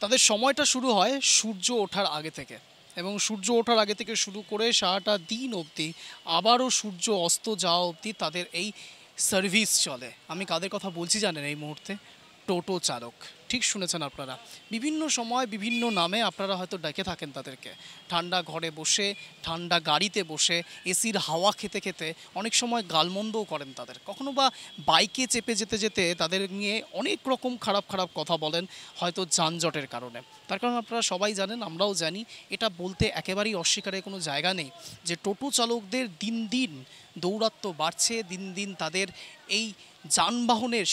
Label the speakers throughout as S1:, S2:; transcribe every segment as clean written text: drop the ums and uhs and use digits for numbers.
S1: তাদের সময়টা শুরু হয় সূর্য ওঠার আগে থেকে এবং সূর্য ওঠার আগে থেকে শুরু করে সারাটা দিন অবধি আবারও সূর্য অস্ত যাওয়া অবধি তাদের এই সার্ভিস চলে। আমি কাদের কথা বলছি জানেন এই মুহূর্তে? টোটো চালক। ঠিক শুনেছেন আপনারা। বিভিন্ন সময় বিভিন্ন নামে আপনারা হয়তো ডেকে থাকেন তাদেরকে। ঠান্ডা ঘরে বসে, ঠান্ডা গাড়িতে বসে, এসির হাওয়া খেতে খেতে অনেক সময় গালমন্দও করেন তাদের। কখনো বা বাইকে চেপে যেতে যেতে তাদের নিয়ে অনেক রকম খারাপ খারাপ কথা বলেন, হয়তো যানজটের কারণে। তার কারণ আপনারা সবাই জানেন, আমরাও জানি, এটা বলতে একেবারেই অস্বীকারের কোনো জায়গা নেই যে টোটো চালকদের দিন দিন দৌরাত্ম্য বাড়ছে, দিন দিন তাদের এই যানবাহনের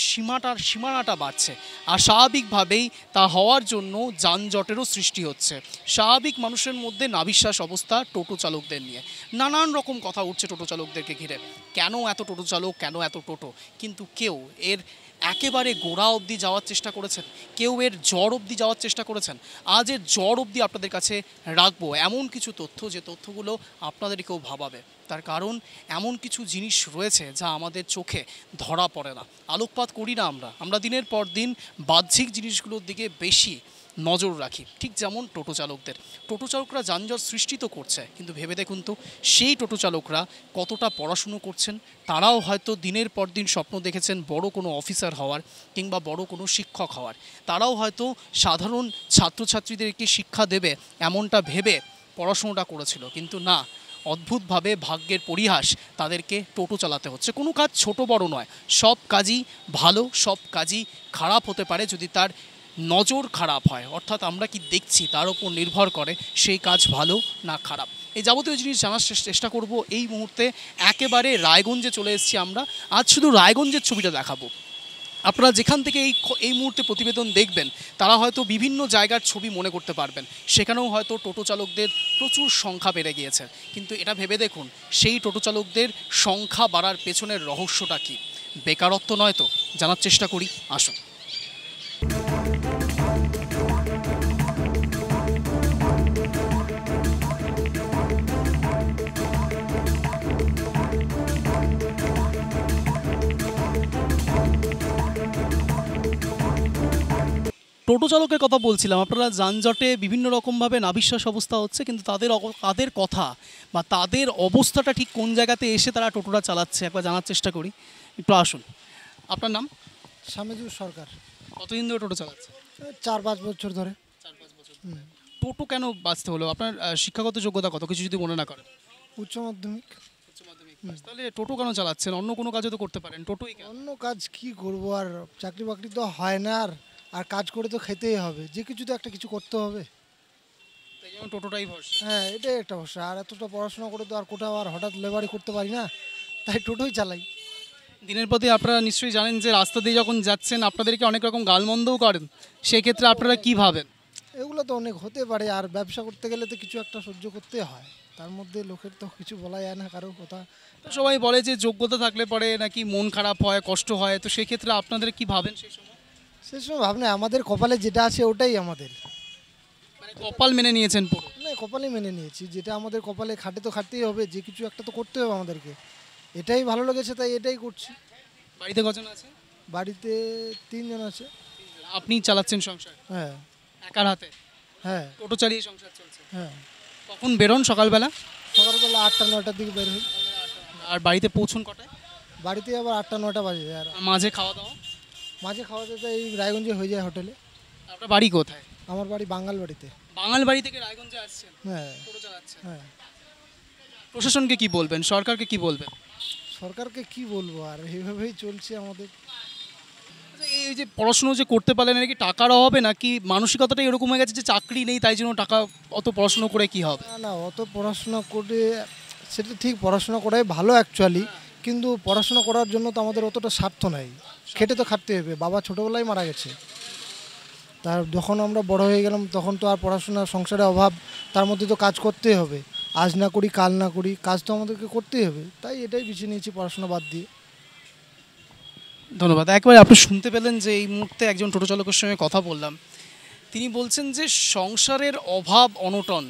S1: সীমানাটা বাড়ছে। আর স্বাভাবিকভাবেই তা হওয়ার জন্য যানজটেরও সৃষ্টি হচ্ছে। স্বাভাবিক মানুষের মধ্যে নাভিশ্বাস অবস্থা টোটো চালকদের নিয়ে। নানান রকম কথা উঠছে টোটো চালকদেরকে ঘিরে। কেন এত টোটো চালক, কেন এত টোটো? কিন্তু কেউ এর একেবারে গোড়া অবধি যাওয়ার চেষ্টা করেছেন? কেউ এর জড় অবধি যাওয়ার চেষ্টা করেছেন? আজ এর জড় অবধি আপনাদের কাছে রাখবো এমন কিছু তথ্য, যে তথ্যগুলো আপনাদেরকেও ভাবাবে। তার কারণ এমন কিছু জিনিস রয়েছে যা আমাদের চোখে ধরা পড়ে না, আলোকপাত করি না আমরা দিনের পর দিন বাহ্যিক জিনিসগুলোর দিকে বেশি নজর রাখি। ঠিক যেমন টোটো চালকরা যানজট সৃষ্টি তো করছে, কিন্তু ভেবে দেখুন তো সেই টোটো চালকরা কতটা পড়াশুনো করছেন। তারাও হয়তো দিনের পর দিন স্বপ্ন দেখেছেন বড় কোনো অফিসার হওয়ার কিংবা বড় কোনো শিক্ষক হওয়ার। তারাও হয়তো সাধারণ ছাত্রছাত্রীদেরকে শিক্ষা দেবে এমনটা ভেবে পড়াশুনোটা করেছিল, কিন্তু না, অদ্ভুতভাবে ভাগ্যের পরিহাস তাদেরকে টোটো চালাতে হচ্ছে। কোনো কাজ ছোট বড় নয়, সব কাজই ভালো, সব কাজই খারাপ হতে পারে যদি তার নজর খারাপ হয়, অর্থাৎ আমরা কি দেখছি তার উপর নির্ভর করে সেই কাজ ভালো না খারাপ। এই যাবতীয় জিনিস জানার চেষ্টা করব এই মুহূর্তে। একেবারে রায়গঞ্জে চলে এসেছি আমরা। আজ শুধু রায়গঞ্জের ছবিটা দেখাবো। আপনারা যেখান থেকে এই মুহূর্তে প্রতিবেদন দেখবেন তারা হয়তো বিভিন্ন জায়গার ছবি মনে করতে পারবেন। সেখানেও হয়তো টোটো চালকদের প্রচুর সংখ্যা বেড়ে গিয়েছে, কিন্তু এটা ভেবে দেখুন সেই টোটো চালকদের সংখ্যা বাড়ার পেছনের রহস্যটা কী? বেকারত্ব নয় তো? জানার চেষ্টা করি, আসুন। টোটো চালকের কথা বলছিলাম। আপনারা যানজটে বিভিন্ন রকমভাবে নাভিশ্বাস অবস্থা হচ্ছে, কিন্তু তাদের কথা বা তাদের অবস্থাটা ঠিক কোন জায়গাতে এসে তারা টোটোটা চালাচ্ছে একবার জানার চেষ্টা করি। একটু আসুন। আপনার নাম?
S2: স্বামীজুর সরকার।
S1: কতদিন ধরে টোটো চালাচ্ছে?
S2: 4-5 বছর ধরে।
S1: 4-5 বছর। টোটো কেন বাঁচতে হলো? আপনার শিক্ষাগত যোগ্যতা কত, কিছু যদি মনে না করেন?
S2: উচ্চ মাধ্যমিক।
S1: উচ্চ মাধ্যমিক পাস। তাহলে টোটো কেন চালাচ্ছেন? অন্য কোনো কাজও তো করতে পারেন, টোটোই কেন?
S2: অন্য কাজ কি করব, আর চাকরি বাকরি তো হয় না, আর কাজ করে তো খেতেই হবে, যে কিছু তো একটা কিছু করতে হবে।
S1: তাই জন্য টোটোটাই ভরসা।
S2: হ্যাঁ, এটাই একটা ভরসা। আর এতটা পড়াশোনা করে তো আর কোথাও আর হঠাৎ লেবারি করতে পারি না, তাই টোটোই চালাই।
S1: দিনের প্রতি আপনারা নিশ্চয়ই জানেন যে রাস্তা দিয়ে যখন যাচ্ছেন আপনাদেরকে অনেক রকম গালমন্দও করেন, সেক্ষেত্রে আপনারা কি ভাবেন?
S2: এগুলো তো অনেক হতে পারে, আর ব্যবসা করতে গেলে তো কিছু একটা সহ্য করতে হয়, তার মধ্যে লোকের তো কিছু বলা যায় না কারো কথা।
S1: তো সবাই বলে যে যোগ্যতা থাকলে পরে নাকি মন খারাপ হয়, কষ্ট হয়, তো সেক্ষেত্রে আপনাদের কি ভাবেন সেই সময়?
S2: সে সময় ভাবনা আমাদের কপালে যেটা আছে ওটাই আমাদের।
S1: মানে কপাল মেনে নিয়েছেন পুরো?
S2: না, কপালে মেনে নিয়েছি, যেটা আমাদের কপালে খাটে তো খাটতেই হবে, যে কিছু একটা তো করতে হবে আমাদেরকে। এটাই ভালো লেগেছে তাই এটাই করছি।
S1: বাড়িতে কজন আছে?
S2: বাড়িতে 3 জন আছে।
S1: আপনি চালাচ্ছেন সংসার
S2: হ্যাঁ।
S1: একার হাতে?
S2: হ্যাঁ।
S1: টোটো চালিয়ে সংসার চলছে।
S2: হ্যাঁ।
S1: কখন বেরোন সকালবেলা?
S2: সকালবেলা 8টা-9টার দিকে বের হই।
S1: আর বাড়িতে পৌঁছুন কটায়?
S2: বাড়িতে আবার 8টা-9টা বাজে। আর
S1: মাঝে খাওয়া দাওয়া?
S2: মাঝে খাওয়া দাওয়া এই রায়গঞ্জে হয়ে যায় হোটেলে।
S1: আপনার বাড়ি কোথায়?
S2: আমার বাড়ি বাঙ্গাল বাড়িতে।
S1: বাঙাল বাড়ি থেকে রায়গঞ্জে আসছেন?
S2: হ্যাঁ।
S1: টোটো চালাচ্ছেন?
S2: হ্যাঁ।
S1: প্রশাসনকে কি বলবেন, সরকারকে কি বলবেন?
S2: সরকারকে কি বলবো, আর এইভাবেই চলছে আমাদের।
S1: এই যে পড়াশুনো যে করতে পারলেন, নাকি টাকার অভাবে, নাকি মানসিকতাটা এরকম হয়ে গেছে যে চাকরি নেই তাই জন্য টাকা, অত পড়াশুনো করে কি হবে?
S2: না না, অত পড়াশোনা করে সেটা ঠিক, পড়াশোনা করাই ভালো অ্যাকচুয়ালি, কিন্তু পড়াশোনা করার জন্য তো আমাদের অতটা স্বার্থ নাই, খেটে তো খাটতে হবে। বাবা ছোটোবেলায় মারা গেছে, তার যখন আমরা বড় হয়ে গেলাম তখন তো আর পড়াশোনা, সংসারে অভাব, তার মধ্যে তো কাজ করতেই হবে। আজ না করি কাল না করি, কাজ তো আমাদেরকে করতেই হবে, তাই এটাই বেছে নিয়েছি পড়াশোনা বাদ দিয়ে।
S1: ধন্যবাদ। একবার আপনি শুনতে পেলেন যে এই মুহূর্তে একজন টোটো চালকের সঙ্গে কথা বললাম। তিনি বলছেন যে সংসারের অভাব অনটন,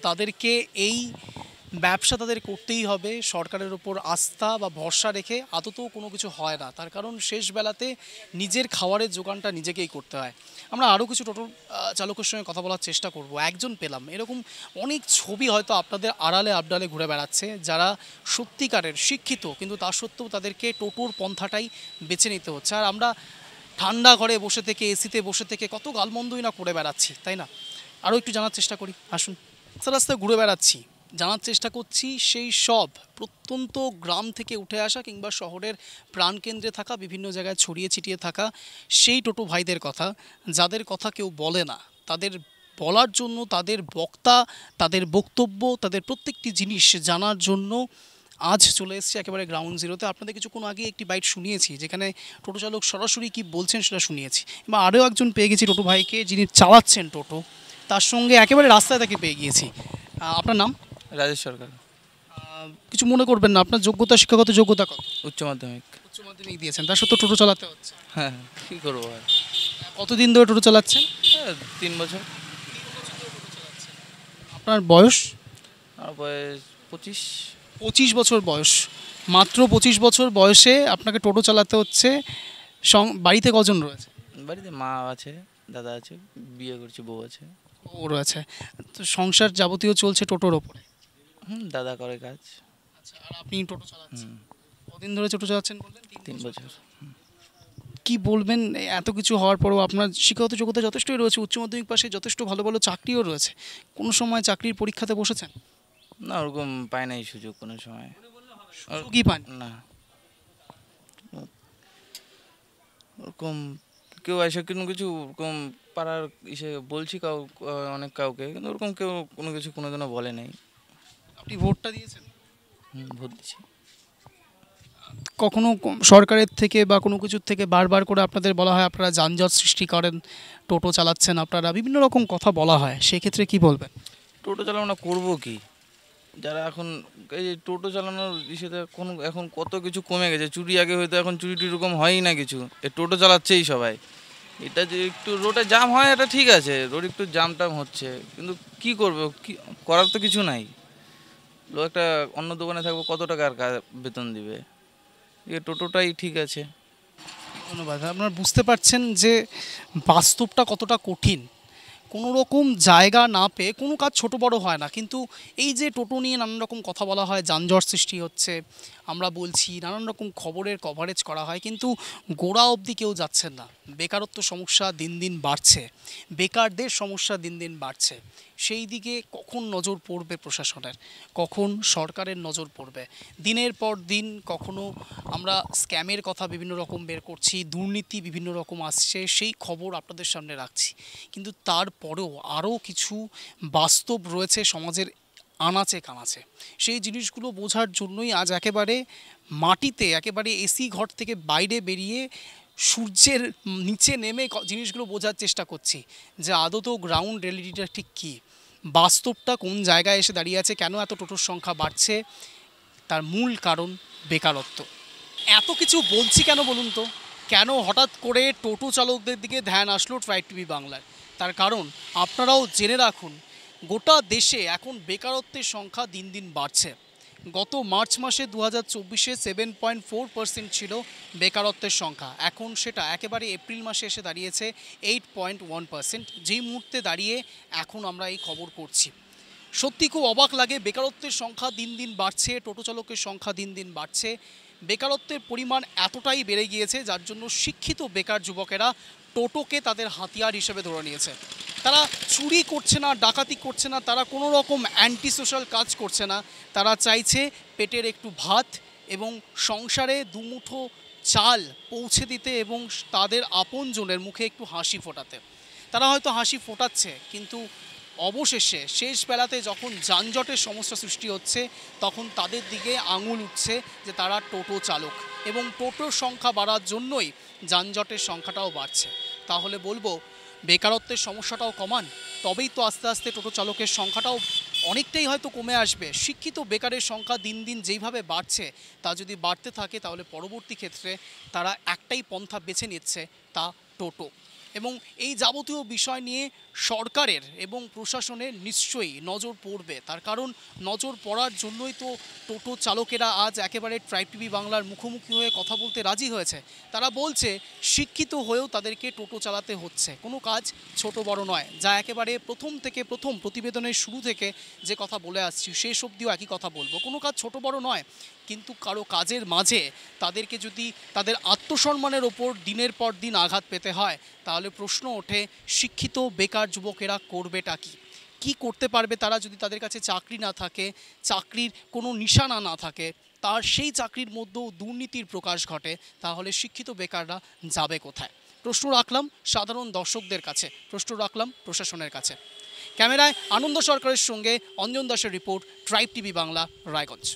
S1: তাদেরকে এই ব্যবসা তাদের করতেই হবে। সরকারের ওপর আস্থা বা ভরসা রেখে আদতেও কোনো কিছু হয় না, তার কারণ শেষ বেলাতে নিজের খাবারের জোগানটা নিজেকেই করতে হয়। আমরা আরও কিছু টোটো চালকের সঙ্গে কথা বলার চেষ্টা করব। একজন পেলাম, এরকম অনেক ছবি হয়তো আপনাদের আড়ালে আবডালে ঘুরে বেড়াচ্ছে, যারা সত্যিকারের শিক্ষিত কিন্তু তা সত্ত্বেও তাদেরকে টোটোর পন্থাটাই বেছে নিতে হচ্ছে। আর আমরা ঠান্ডা ঘরে বসে থেকে এসিতে বসে থেকে কত গালমন্দই না করে বেড়াচ্ছি, তাই না? আরও একটু জানার চেষ্টা করি, আসুন। রাস্তা রাস্তায় ঘুরে বেড়াচ্ছি, জানার চেষ্টা করছি সেই সব প্রত্যন্ত গ্রাম থেকে উঠে আসা কিংবা শহরের প্রাণকেন্দ্রে থাকা, বিভিন্ন জায়গায় ছড়িয়ে ছিটিয়ে থাকা সেই টোটো ভাইদের কথা, যাদের কথা কেউ বলে না। তাদের বলার জন্য, তাদের বক্তা, তাদের বক্তব্য, তাদের প্রত্যেকটি জিনিস জানার জন্য আজ চলে এসেছি একেবারে গ্রাউন্ড জিরোতে। আপনাদের কিছুক্ষণ আগে একটি বাইট শুনিয়েছি, যেখানে টোটো চালক সরাসরি কী বলছেন সেটা শুনিয়েছি। বা আরও একজন পেয়ে গেছি টোটো ভাইকে, যিনি চালাচ্ছেন টোটো, তার সঙ্গে একেবারে রাস্তায় তাকে পেয়ে গিয়েছি। আপনার নাম?
S3: রাজেশ সরকার।
S1: কিছু মনে করবেন না, আপনার যোগ্যতা, শিক্ষাগত যোগ্যতা কত?
S3: উচ্চ মাধ্যমিক।
S1: উচ্চ মাধ্যমিক দিয়েছেন, তার সত্ত্বেও টোটো চালাতে হচ্ছে।
S3: হ্যাঁ, কী করবো আর।
S1: কতদিন ধরে টোটো চালাচ্ছেন?
S3: 3 বছর।
S1: আপনার বয়স?
S3: আমার বয়স 25।
S1: 25 বছর বয়স। মাত্র 25 বছর বয়সে আপনাকে টোটো চালাতে হচ্ছে। বাড়িতে কজন রয়েছে?
S3: বাড়িতে মা আছে, দাদা আছে, বিয়ে করছে, বউ আছে।
S1: ও রয়েছে। তো সংসার যাবতীয় চলছে টোটোর ওপরে।
S3: দাদা করে কাজ।
S1: আচ্ছা, আর আপনি টোটো চালাচ্ছেন? কদিন ধরে টোটো চালাচ্ছেন বললেন?
S3: 3 বছর।
S1: কি বলবেন, এত কিছু হওয়ার পরেও আপনার শিক্ষাগত যোগ্যতা যথেষ্টই রয়েছে, উচ্চ মাধ্যমিক পাশে যথেষ্ট ভালো ভালো চাকরিও রয়েছে। কোনো সময় চাকরির পরীক্ষাতে বসেছেন?
S3: না, ওরকম পায় নাই সুযোগ কোনো সময়।
S1: কি পান
S3: না, ওরকম কেউ এসে কোনো কিছু ওরকম পাড়ার ইসে বলছি অনেক কাউকে, কিন্তু ওরকম কেউ কোনো কিছু কোনোদিনও বলে নাই।
S1: আপনি ভোটটা দিয়েছেন?
S3: ভোট দিচ্ছি।
S1: কখনো সরকারের থেকে বা কোনো কিছুর থেকে বারবার করে আপনাদের বলা হয় আপনারা যানজট সৃষ্টি করেন, টোটো চালাচ্ছেন আপনারা, বিভিন্ন রকম কথা বলা হয়, সেক্ষেত্রে কি বলবেন?
S3: টোটো চালানো না, করবো কি? যারা এখন এই যে টোটো চালানোর ইসেতে এখন কত কিছু কমে গেছে। চুরি আগে হয়তো, এখন চুরি এরকম হয়ই না কিছু। এই টোটো চালাচ্ছেই সবাই। এটা যে একটু রোডে জাম হয়, এটা ঠিক আছে, রোড একটু জাম টাম হচ্ছে, কিন্তু কি করবে, কি করার তো কিছু নাই। লোক একটা অন্য দোকানে থাকবো, কত টাকার বেতন দিবে? এই টোটোটাই ঠিক আছে।
S1: ধন্যবাদ। আপনারা বুঝতে পারছেন যে বাস্তবটা কতটা কঠিন। কোনো রকম জায়গা না পেয়ে কোনো কাজ ছোট বড় হয় না, কিন্তু এই যে টোটো নিয়ে নানান রকম কথা বলা হয়, যানজট সৃষ্টি হচ্ছে, আমরা বলছি, নানান রকম খবরের কভারেজ করা হয়, কিন্তু গোড়া অবধি কেউ যাচ্ছেন না। বেকারত্ব সমস্যা দিন দিন বাড়ছে, বেকারদের সমস্যা দিন দিন বাড়ছে। সেই দিকে কখন নজর পড়বে প্রশাসনের, কখন সরকারের নজর পড়বে? দিনের পর দিন কখনো আমরা স্ক্যামের কথা বিভিন্ন রকম বের করছি, দুর্নীতি বিভিন্ন রকম আসছে, সেই খবর আপনাদের সামনে রাখছি, কিন্তু তারপরেও আরও কিছু বাস্তব রয়েছে সমাজের আনাচে কানাচে। সেই জিনিসগুলো বোঝার জন্যই আজ একেবারে মাটিতে, একেবারে এসি ঘর থেকে বাইরে বেরিয়ে সূর্যের নিচে নেমে জিনিসগুলো বোঝার চেষ্টা করছি যে আদৌ গ্রাউন্ড রিয়েলিটিটা ঠিক কী, বাস্তবটা কোন জায়গায় এসে দাঁড়িয়ে আছে, কেন এত টোটোর সংখ্যা বাড়ছে। তার মূল কারণ বেকারত্ব। এত কিছু বলছি কেন বলুন তো, কেন হঠাৎ করে টোটো চালকদের দিকে ধ্যান আসলো ট্রাই টিভি বাংলায়? তার কারণ আপনারাও জেনে রাখুন, গোটা দেশে এখন বেকারত্বের সংখ্যা দিন দিন বাড়ছে। গত মার্চ মাসে 2024-এ 7.4% ছিল বেকারত্বের সংখ্যা, এখন সেটা একেবারে এপ্রিল মাসে এসে দাঁড়িয়েছে 8.1%। যেই মুহূর্তে দাঁড়িয়ে এখন আমরা এই খবর করছি, সত্যি খুব অবাক লাগে। বেকারত্বের সংখ্যা দিন দিন বাড়ছে, টোটো চালকের সংখ্যা দিন দিন বাড়ছে। বেকারত্বের পরিমাণ এতটাই বেড়ে গিয়েছে যার জন্য শিক্ষিত বেকার যুবকেরা টোটোকে তাদের হাতিয়ার হিসেবে ধরে নিয়েছে। তারা চুরি করছে না, ডাকাতি করছে না, তারা কোনো রকম অ্যান্টি সোশ্যাল কাজ করছে না। তারা চাইছে পেটের একটু ভাত এবং সংসারে দুমুঠো চাল পৌঁছে দিতে এবং তাদের আপনজনের মুখে একটু হাসি ফোটাতে। তারা হয়তো হাসি ফোটাচ্ছে, কিন্তু অবশেষে শেষ বেলাতে যখন যানজটের সমস্যা সৃষ্টি হচ্ছে, তখন তাদের দিকে আঙুল উঠছে যে তারা টোটো চালক, এবং টোটোর সংখ্যা বাড়ার জন্যই যানজটের সংখ্যাটাও বাড়ছে। তাহলে বলবো বেকারত্বের সমস্যাটাও কমান, তবেই তো আস্তে আস্তে টোটো চালকের সংখ্যাটাও অনেকটাই হয়তো কমে আসবে। শিক্ষিত বেকারের সংখ্যা দিন দিন যেইভাবে বাড়ছে, তা যদি বাড়তে থাকে তাহলে পরবর্তী ক্ষেত্রে তারা একটাই পন্থা বেছে নিচ্ছে, তা টোটো। এবং এই যাবতীয় বিষয় নিয়ে সরকারের এবং প্রশাসনের নিশ্চয়ই নজর পড়বে। তার কারণ নজর পড়ার জন্যই তো টোটো চালকেরা আজ একেবারে ট্রাইব টিভি বাংলার মুখোমুখি হয়ে কথা বলতে রাজি হয়েছে। তারা বলছে শিক্ষিত হয়েও তাদেরকে টোটো চালাতে হচ্ছে, কোনো কাজ ছোট বড় নয়, যা একেবারে প্রথম প্রতিবেদনের শুরু থেকে যে কথা বলে আসছি শেষ অবধিও একই কথা বলবো, কোনো কাজ ছোট বড় নয়। কিন্তু কারো কাজের মাঝে তাদেরকে যদি তাদের আত্মসম্মানের ওপর দিনের পর দিন আঘাত পেতে হয়, তাহলে প্রশ্ন ওঠে শিক্ষিত বেকার যুবকেরা করবেটা কি? কি করতে পারবে তারা যদি তাদের কাছে চাকরি না থাকে, চাকরির কোনো নিশানা না থাকে, তার সেই চাকরির মধ্যেও দুর্নীতির প্রকাশ ঘটে, তাহলে শিক্ষিত বেকাররা যাবে কোথায়? প্রশ্ন রাখলাম সাধারণ দর্শকদের কাছে, প্রশ্ন রাখলাম প্রশাসনের কাছে। ক্যামেরায় আনন্দ সরকারের সঙ্গে অঞ্জন দাসের report, tribe TV Bangla, Raiganj.